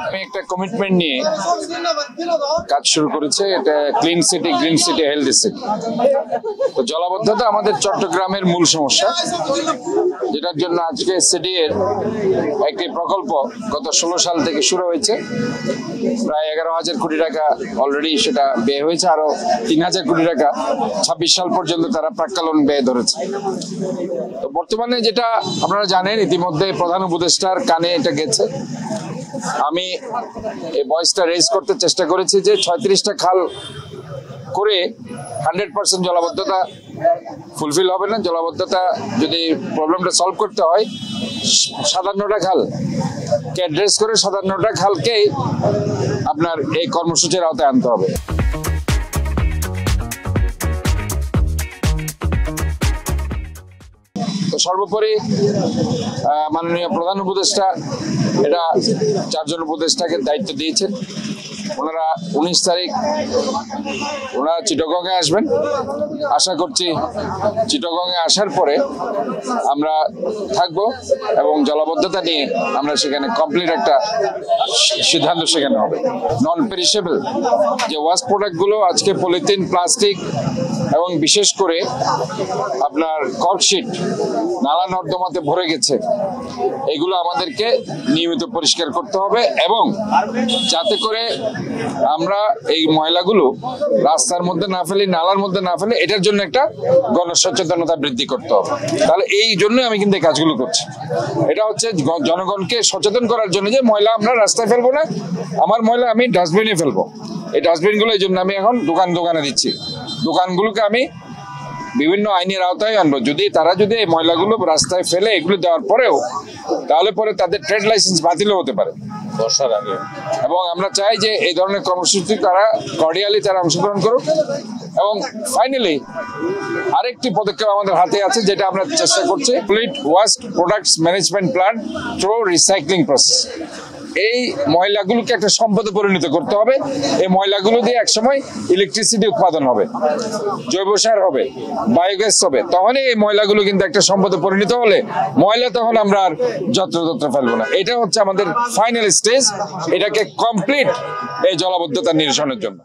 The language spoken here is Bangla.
আমি একটা কমিটমেন্ট নিয়ে কাজ শুরু করেছে, এটা clean city, green city, healthy city. তো জলাবদ্ধতা আমাদের চট্টগ্রামের মূল সমস্যা, যেটার জন্য আজকে সিডি এর একটি প্রকল্প গত 16 সাল থেকে শুরু হয়েছে। প্রায় 11,000 কোটি টাকা অলরেডি সেটা ব্যয় হয়েছে, আরো 3,000 কোটি টাকা 26 সাল পর্যন্ত তারা প্রাক্কালীন ব্যয় ধরেছে। তো বর্তমানে যেটা আপনারা জানেন, ইতিমধ্যে প্রধান উপদেষ্টার কানে এটা গেছে। আমি এই ভয়েসটা রেজ করতে চেষ্টা করেছি যে 36টা খাল করে 100% জলাবদ্ধতা ফুলফিল হবে না। জলাবদ্ধতা যদি প্রবলেমটা সলভ করতে হয়, 57টা খালকে অ্যাড্রেস করে 57টা খালকেই আপনার এই কর্মসূচির আওতায় আনতে হবে। তো সর্বোপরি মাননীয় প্রধান উপদেষ্টা এটা 4 জন উপদেষ্টাকে দায়িত্ব দিয়েছেন। ওনারা 19 তারিখ ওনারা চিটাগংয়ে আসবেন। আশা করছি চিটাগংয়ে আসার পরে আমরা থাকব এবং জলাবদ্ধতা নিয়ে আমরা সেখানে কমপ্লিট একটা সিদ্ধান্ত সেখানে হবে। নন পেরিশেবল যে ওয়াস্ট প্রোডাক্টগুলো আজকে পলিথিন, প্লাস্টিক এবং বিশেষ করে আপনার কর্কশিট নালা নর্দমাতে ভরে গেছে, এগুলো আমাদেরকে নিয়মিত পরিষ্কার করতে হবে এবং যাতে করে আমরা এই ময়লাগুলো রাস্তার মধ্যে না ফেলি, নালার মধ্যে না ফেলি, এটার জন্য একটা গণসচেতনতা বৃদ্ধি করতে হবে। তাহলে এই জন্য আমি কিন্তু এই কাজগুলো করছি। এটা হচ্ছে জনগণকে সচেতন করার জন্য যে ময়লা আমরা রাস্তায় ফেলবো না, আমার ময়লা আমি ডাস্টবিনে ফেলবো। এই ডাস্টবিনগুলো এই জন্য আমি এখন দোকানে দিচ্ছি। দোকানগুলোকে আমি বিভিন্ন আইনের আওতায় আনবো। তারা যদি এই ময়লাগুলো রাস্তায় ফেলে এগুলো দেওয়ার পরেও, তাহলে পরে তাদের ট্রেড লাইসেন্স বাতিলও হতে পারে বর্ষার আগে। এবং আমরা চাই যে এই ধরনের কর্মসূচি তারা কর্ডিয়ালি তারা অংশগ্রহণ করুক। এবং ফাইনালি আরেকটি পদক্ষেপ আমাদের হাতে আছে, যেটা আমরা চেষ্টা করছি, complete West products management plan through recycling process. এই ময়লাগুলোকে একটা সম্পদে পরিণত করতে হবে। এই ময়লাগুলো দিয়ে একসময় ইলেকট্রিসিটি উৎপাদন হবে, জৈব সার হবে, বায়োগ্যাস হবে। তখনই এই ময়লাগুলো কিন্তু একটা সম্পদে পরিণত হলে ময়লা তখন আমরা আর যত্রতত্র ফেলবো না। এটা হচ্ছে আমাদের ফাইনাল স্টেজ, এটাকে কমপ্লিট এই জলাবদ্ধতা নিরসনের জন্য।